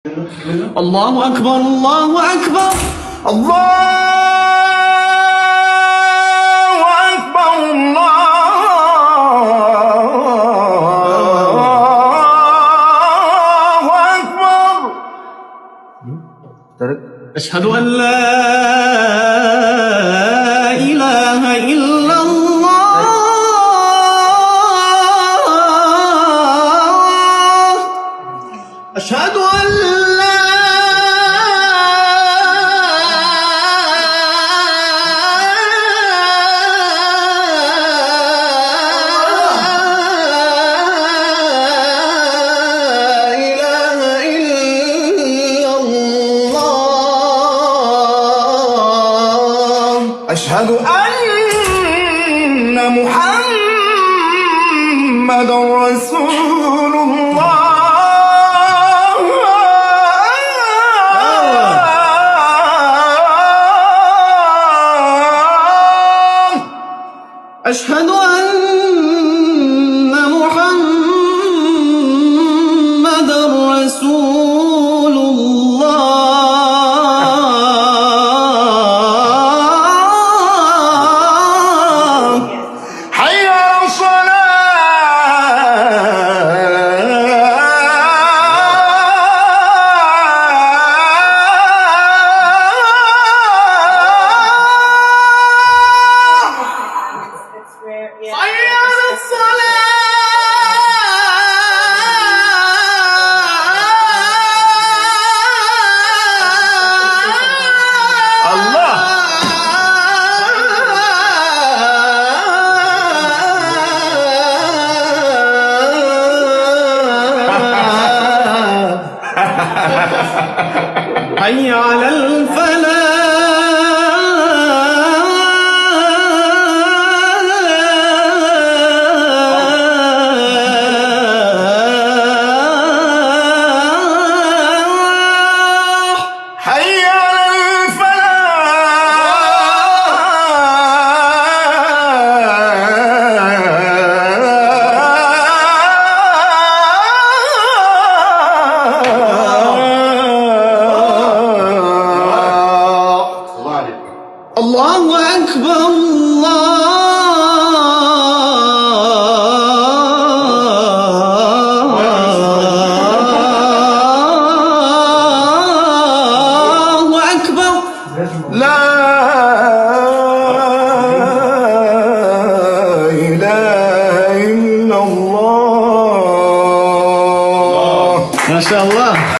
الله أكبر الله أكبر الله أكبر الله أكبر. أشهد أن لا إله إلا الله أشهد أن لا إله إلا الله أشهد أن محمدًا رسول الله أشهد أن محمدًا رسول الله. حي على حي على الفلاح.